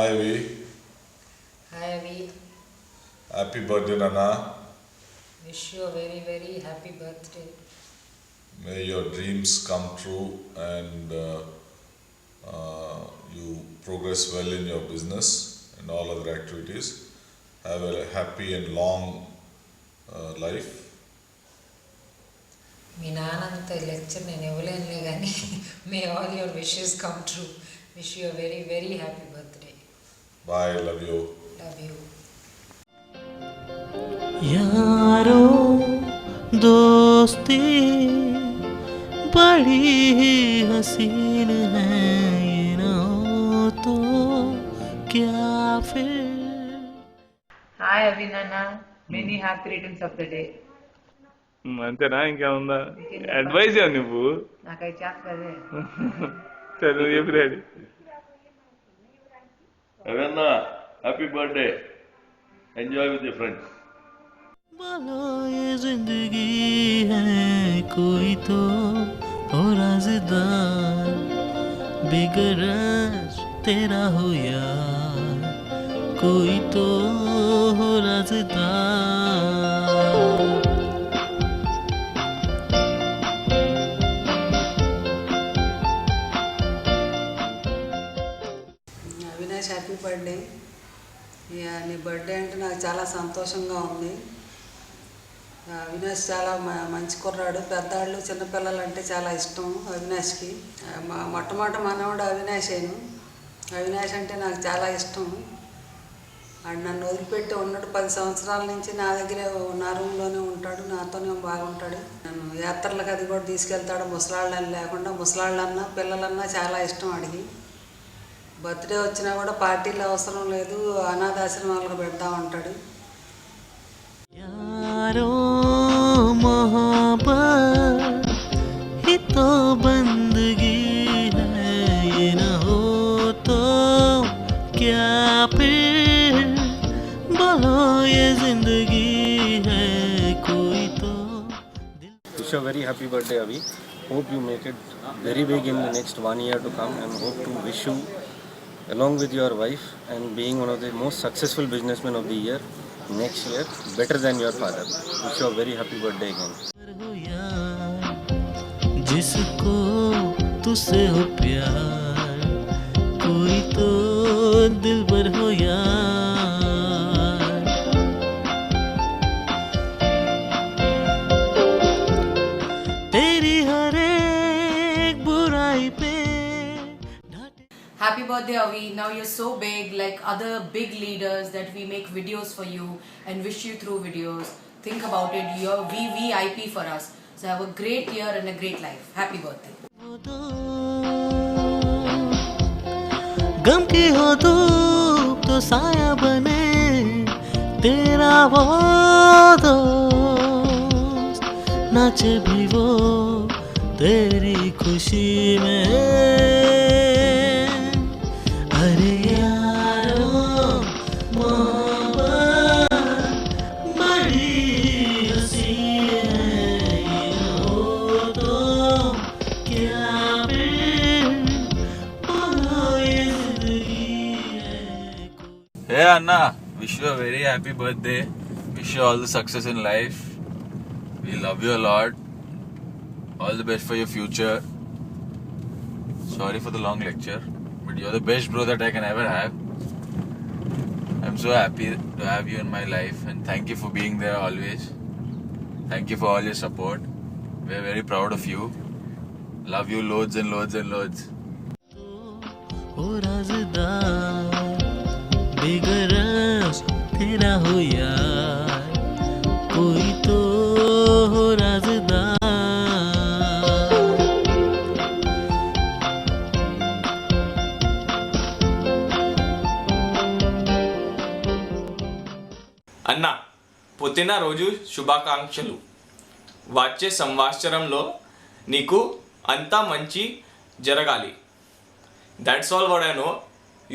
Hi Avi. Hi Avi, Happy birthday Nana. wish you a very very happy birthday. May your dreams come true and you progress well in your business and all other activities. Have a happy and long life. మీ నాన్నంత lecture నేను ఇవ్వలేనులే కానీ may all your wishes come true. Wish you a very very happy birthday. Bye. Love you. Love you. यारो दोस्ती बड़ी ही हसीन है, ये ना हो तो क्या फिर. Hi Avinana, many happy returns of the day. అంతేనా ఇంకేముందా అడ్వైజ్ నువ్వు నాకు అవి చేస్తదే. చదువు చెప్పి ready Avenna, happy birthday. Enjoy with your friends. बोलो ये जिंदगी है कोई तो हो राज़दार, बेगरज तेरा हो यार, कोई तो हो राज़दार. Avinash happy birthday. నీ బర్త్డే అంటే నాకు చాలా సంతోషంగా ఉంది. అవినాష్ చాలా మంచి కుర్రాడు. పెద్దవాళ్ళు చిన్నపిల్లలు అంటే చాలా ఇష్టం అవినాష్కి. మొట్టమొదటి మనవాడు అవినాషేను. అవినాష్ అంటే నాకు చాలా ఇష్టం. ఆడు నన్ను వదిలిపెట్టి ఉన్నాడు 10 సంవత్సరాల నుంచి నా దగ్గరే, నా రూమ్లోనే ఉంటాడు, నాతోనే బాగుంటాడు. నన్ను యాత్రలకు అది కూడా తీసుకెళ్తాడు. ముసలాళ్ళని లేకుండా ముసలాళ్ళన్నా పిల్లలన్నా చాలా ఇష్టం అడిగి. బర్త్డే వచ్చినా కూడా పార్టీలు అవసరం లేదు, అనాథాశ్రమాలకు పెడతా ఉంటాడు. यारो मोहब्बत ही तो बंदगी है, ये ना हो तो क्या फिर. बोलो ये जिंदगी है कोई तो. Wish you a very happy birthday, Avi. Hope you make it very big in the next 1 year to come, and hope to wish you, along with your wife and being one of the most successful businessmen of the year next year, better than your father. Wish you a very happy birthday again. हो यार जिसको तुझसे हो प्यार, कोई तो दिल भर हो यार. तेरी हर एक बुराई पे डांटे. Happy birthday Avi, now you're so big like other big leaders that we make videos for you and wish you through videos. Think about it, you're VVIP for us. So have a great year and a great life. Happy birthday. हो दो गम की हो धूप तो साया बने तेरा वो दोस्त, नाचे भी वो तेरी खुशी में. अरे यारो मोहब्बत बड़ी हसीन है, ये हो तो क्या फिर. बोलो ये जिंदगी है कोई. Hey Anna, wish you a very happy birthday. Wish you all the success in life. We love you a lot. All the best for your future. Sorry for the long lecture, but you're the best bro that I can ever have. I'm so happy to have you in my life, and thank you for being there always. Thank you for all your support. We're very proud of you. Love you loads and loads and loads. हो राज़दार, बेगरज तेरा हो यार, कोई तो हो राज़दार. అన్న పుట్టినరోజు శుభాకాంక్షలు. వచ్చే సంవత్సరంలో నీకు అంతా మంచి జరగాలి. That's all what I know.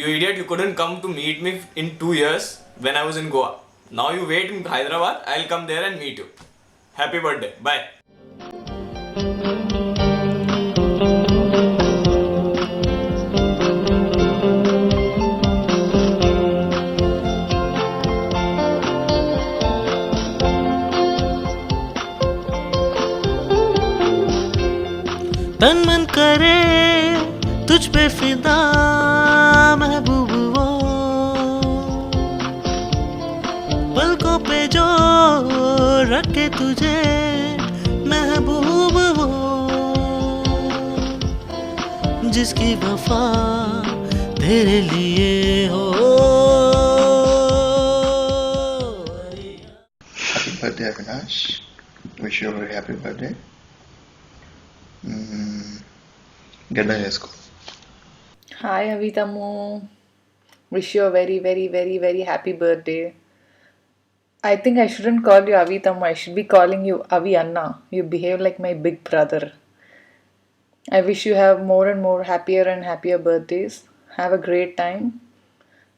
You idiot, you couldn't come to meet me in 2 years when I was in Goa. Now you wait in Hyderabad, I'll come there and meet you. Happy birthday. Bye. तन मन करे तुझ पे फिदा महबूब वो, पलकों पे जो रखे तुझे महबूब वो, जिसकी वफा तेरे लिए हो. Happy birthday, Avinash. Wish you a very happy birthday. Get a school. Hi Avitamu. Wish you a very, very, very, very happy birthday. I think I shouldn't call you Avitamu. I should be calling you Avi Anna. You behave like my big brother. I wish you have more and more happier and happier birthdays. Have a great time.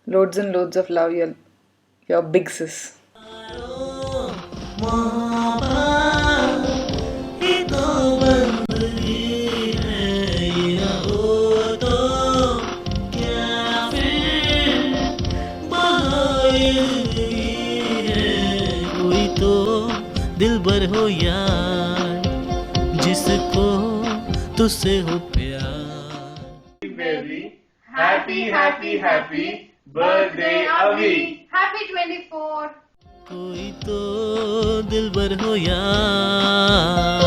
Loads and loads of love, your big sis. कोई तो दिलबर हो यार, जिसको तुझसे हो प्यार. Happy, happy, happy birthday, Avi. Happy 24. कोई तो दिलबर हो यार.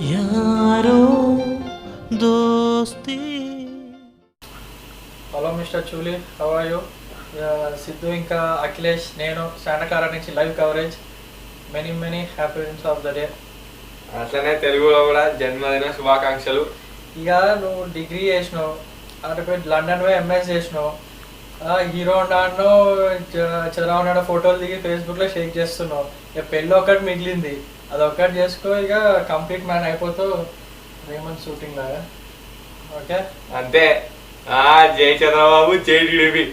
यारो दोस्ती. Hello mister Chooli, how are you? Siddhu ఇంకా అఖిలేష్ నేను శాండకార నుంచి live coverage. Many many happy returns of the day. అట్లనే తెలుగులో కూడా జన్మదిన శుభాకాంక్షలు. ఇక నువ్వు డిగ్రీ చేసినావు, అటు పోయి లండన్ పోయి ఎంఎస్ చేసినావు, హీరో హోండాను చంద్రబాబు నాయుడు ఫోటోలు దిగి ఫేస్బుక్లో షేక్ చేస్తున్నావు. ఇక పెళ్ళి ఒకటి మిగిలింది, అదొక్కటి చేసుకో, ఇక కంప్లీట్ మ్యాన్ అయిపోతావు రేమంత్ షూటింగ్ లాగా. ఓకే అంతే. జై చంద్రబాబు, జై టీడీపీ.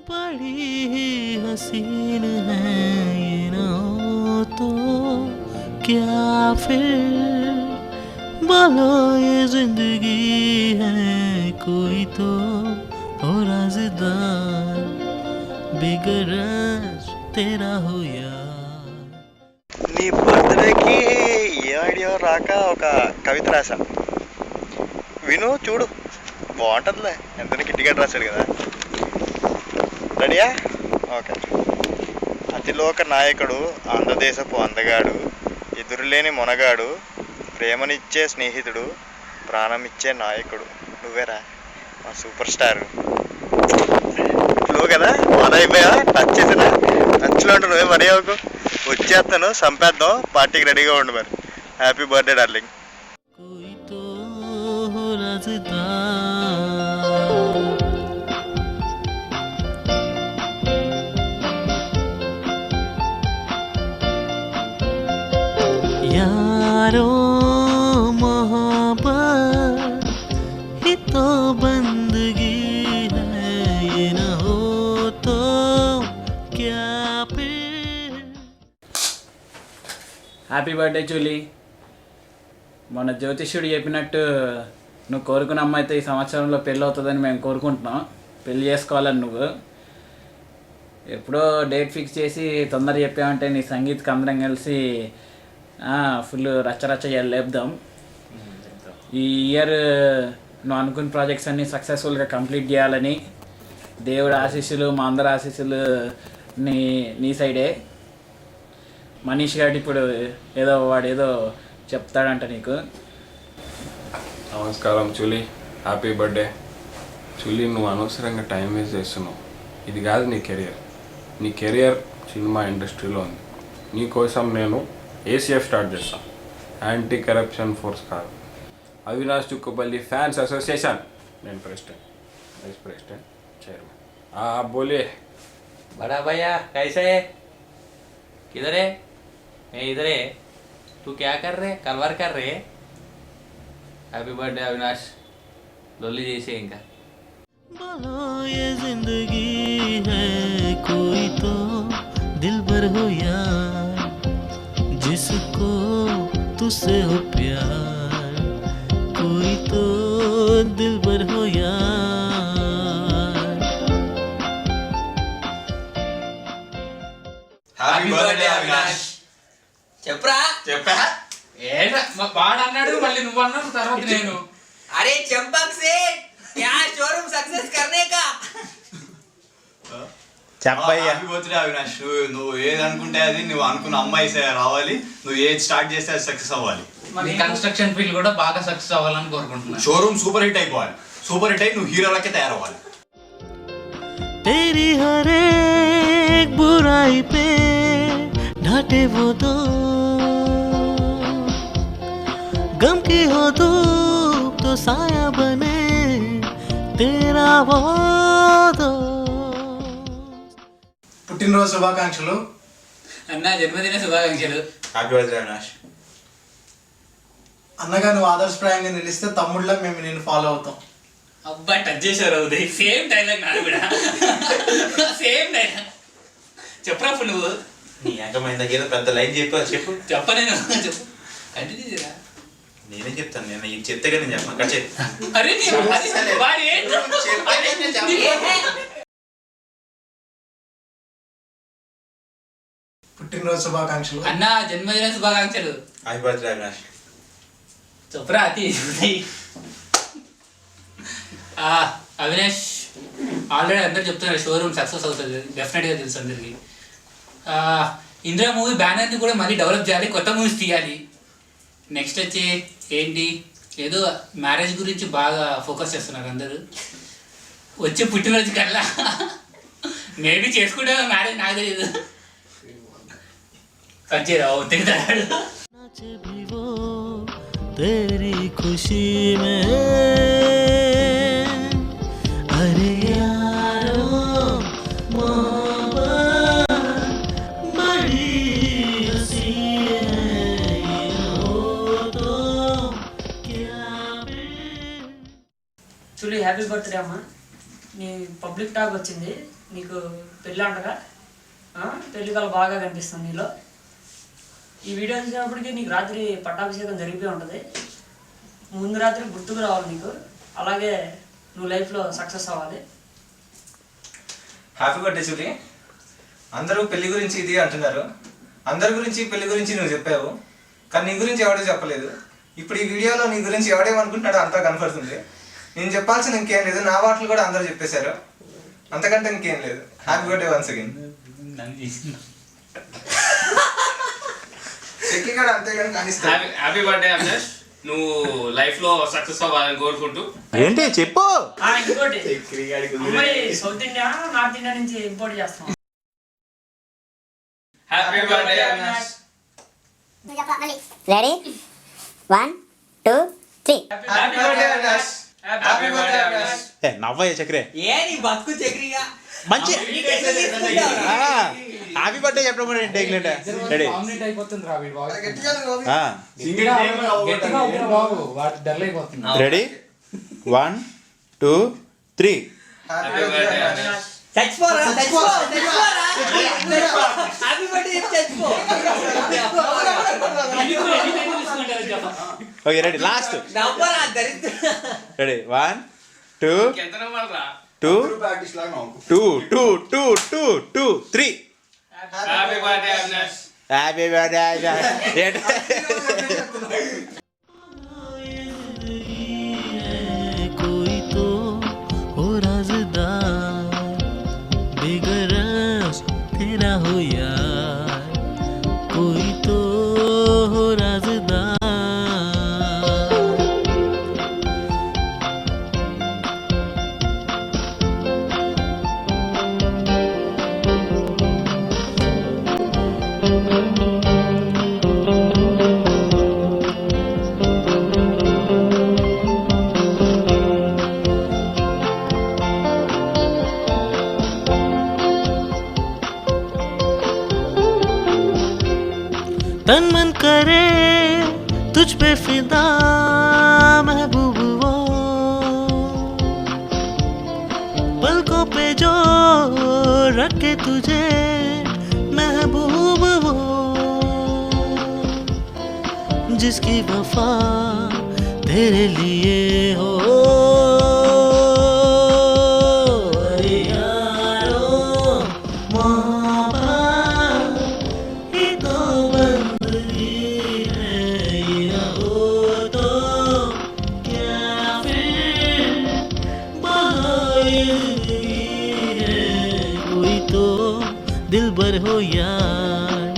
बड़ी ही हसीन है ये ना तो क्या फिर, बोलो ये जिंदगी है कोई तो हो राज़दार, बिगड़स तेरा हो यार. నీ బర్త్డేకి ఏ ఐడియా రాక ఒక కవిత రాసా, విను చూడు, బాగుంటుందిలే. ఎంతనికి టికెట్ రాశాడు కదా. రెడీయా? ఓకే. అతిలోక నాయకుడు, ఆంధ్రదేశపు అందగాడు, ఎదురులేని మొనగాడు, ప్రేమనిచ్చే స్నేహితుడు, ప్రాణమిచ్చే నాయకుడు నువ్వేరా మా సూపర్ స్టార్. ఫ్లో కదా, మన అయిపోయా, టచ్ చేసినా టచ్లో ఉంటు నువ్వే మనీ అవ్వకు. వచ్చేస్తాను, సంపేద్దాం, పార్టీకి రెడీగా ఉండు మరి. Happy birthday darling. कोई तो हो राज़दार. यारो मोहब्बत ही तो बंदगी है, ये ना हो तो क्या फिर. Happy birthday Chooli. మన జ్యోతిష్యుడు చెప్పినట్టు నువ్వు కోరుకున్న అమ్మాయితో ఈ సంవత్సరంలో పెళ్ళి అవుతుందని మేము కోరుకుంటున్నాం. పెళ్ళి చేసుకోవాలని నువ్వు ఎప్పుడో డేట్ ఫిక్స్ చేసి తొందర చెప్పామంటే నీ సంగీత్కి అందరం కలిసి ఫుల్ రచ్చరచ్చ లేపుదాం. ఈ ఇయర్ నువ్వు అనుకున్న ప్రాజెక్ట్స్ అన్నీ సక్సెస్ఫుల్గా కంప్లీట్ చేయాలని దేవుడు ఆశీస్సులు, మా అందరి ఆశీస్సులు నీ సైడే. మనీష్ గారు ఇప్పుడు వాడు ఏదో చెప్తాడంట నీకు. నమస్కారం చూలీ, హ్యాపీ బర్త్డే. చూలీ, నువ్వు అనవసరంగా టైం వేస్ట్ చేస్తున్నావు. ఇది కాదు నీ కెరియర్. నీ కెరియర్ సినిమా ఇండస్ట్రీలో ఉంది. నీ కోసం నేను ఏసీఎఫ్ స్టార్ట్ చేస్తాను, యాంటీ కరప్షన్ ఫోర్స్ కాదు, అవినాష్ చుక్కపల్లి ఫ్యాన్స్ అసోసియేషన్. నేను ప్రెసిడెంట్, వైస్ ప్రెసిడెంట్, చైర్మన్. बोलिए. बड़ा भैया कैसे है? किधर है? मैं इधर है. तू क्या कर रहे? कलवर कर रहे? Happy birthday Avinash. లొల్లి చేసే ఇంకా. बोलो ये जिंदगी है कोई तो दिल भर हो यार जिसको तुझसे हो प्यार कोई तो दिल भर हो यार. Happy birthday Avinash. చెప్పరా చెప్పా వాడు అన్నాడు మళ్ళీ నువ్వు అన్నావు తర్వాత నేను. अरे चंपक सेठ क्या शोरूम सक्सेस करने का. చెప్పయ్యా. Happy birthday Avinash. నువ్వు ఏది అనుకుంటే అది, నువ్వు అనుకున్న అమ్మాయి రావాలి, నువ్వు ఏది స్టార్ట్ చేస్తే అది సక్సెస్ అవ్వాలి. నీ కన్స్ట్రక్షన్ ఫీల్డ్ కూడా బాగా సక్సెస్ అవ్వాలని కోరుకుంటున్నాను. షోరూమ్ సూపర్ హిట్ అయిపోవాలి. సూపర్ హిట్ అయి నువ్వు హీరోలకే తయారవ్వాలి. तेरी हर एक बुराई पे डांटे वो दो गम की हो धूप तो साया बने तेरा वो दो. పుట్టినరోజు శుభాకాంక్షలు అన్న. జన్మదిన శుభాకాంక్షలు. Happy birthday Avinash. అన్నగా నువ్వు ఆదర్శప్రాయంగా నిలిస్తే తమ్ముళ్ళ మేము నేను ఫాలో అవుతాం. అబ్బా టచ్ చేశారు ఉదయ్. సేమ్ డైలాగ్ నాది కూడా. Same dialogue. చెప్పరా నువ్వు. నీ ఏకమైన దగ్గర పెద్ద లైన్ చెప్పు. చెప్పనేను. చెప్పు కంటిన్యూ చేయరా. నేనే చెప్తాను. నేను ఇది చెప్తే కదా నేను చెప్పను. అక్కడ చెప్పు. అరే వాడు ఏంటి. పుట్టినరోజు శుభాకాంక్షలు అన్న. జన్మదిన శుభాకాంక్షలు. Happy birthday Avinash. చెప్పరా అతి. అవినాష్ ఆల్రెడీ అందరు చెప్తున్నారు షోరూమ్ సక్సెస్ అవుతుంది, డెఫినెట్గా తెలుసు అందరికి. ఇందిరా మూవీ బ్యానర్ని కూడా మళ్ళీ డెవలప్ చేయాలి, కొత్త మూవీస్ తీయాలి. నెక్స్ట్ వచ్చి ఏంటి, ఏదో మ్యారేజ్ గురించి బాగా ఫోకస్ చేస్తున్నారు అందరూ. వచ్చే పుట్టినరోజు కల్లా మేబీ చేసుకుంటే మ్యారేజ్ నాకు తెలియదు. కచ్చేరా తిరుగుతాడు. तेरी खुशी में अरे यारो मोहब्बत बड़ी हंसी है ये हो तो क्या. చూడు హ్యాపీ బర్త్డే అమ్మ. నీ పబ్లిక్ టాక్ వచ్చింది, నీకు పెళ్ళి అంటగా. పెళ్లి కళ బాగా కనిపిస్తుంది నీలో. ఈ వీడియో చూసినప్పటికీ నీకు రాత్రి పట్టాభిషేకం జరిగిపోయి ఉంటుంది. ముందు రాత్రి గుర్తుకు రావాలి నీకు. అలాగే నువ్వు లైఫ్లో సక్సెస్ అవ్వాలి. హ్యాపీ బర్త్డే చూడి. అందరూ పెళ్లి గురించి ఇది అంటున్నారు. అందరి గురించి పెళ్లి గురించి నువ్వు చెప్పావు, కానీ నీ గురించి ఎవడో చెప్పలేదు. ఇప్పుడు ఈ వీడియోలో నీ గురించి ఎవడేమనుకుంటున్నాడో అంతా కనపడుతుంది. నేను చెప్పాల్సిన ఇంకేం లేదు, నా వాటిలు కూడా అందరూ చెప్పేశారు. అంతకంటే ఇంకేం లేదు. Happy birthday once again. Happy birthday Avinash. నువ్వు లైఫ్ లో సక్సెస్ అవ్వాలని కోరుకుంటూ. ఏంటి చెప్పు. ఇంకోటి, అమ్మాయి సౌత్ ఇండియా నార్త్ ఇండియా నుంచి ఇంపోర్ట్ చేస్తాం. Happy birthday Avinash. Ready 1 2 3. Happy birthday Avinash. Happy birthday Avinash. నవ్వయ్య చక్రే. ఏ నీ బతుకు చక్రిగా మంచి హ్యాపీ బర్త్డే చెప్పడం ready. Ready 1 2 3. Happy birthday Avinash. చచ్చిపోరా చచ్చిపోరా హ్యాపీ బర్త్డే చచ్చిపో. Okay ready last. నవ్వరా దరిద్ర. రెడీ 1 2 ఎంత నవ్వాలరా. 2 2 2 2 2 2 3. Happy birthday Avinash. Happy birthday कोई तो हो राज़दार बेगरज तेरा हो यार कोई तो हो राज़दार. रखे तुझे महबूब वो, जिसकी वफा तेरे लिए हो। अरे यारो मोहब्बत ही तो बंदगी है, ये ना हो तो क्या फिर बहायगी है। कोई तो दिलबर हो यार,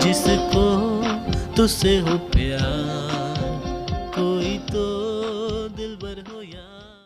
जिसको तुझसे हो प्यार, कोई तो दिलबर हो यार।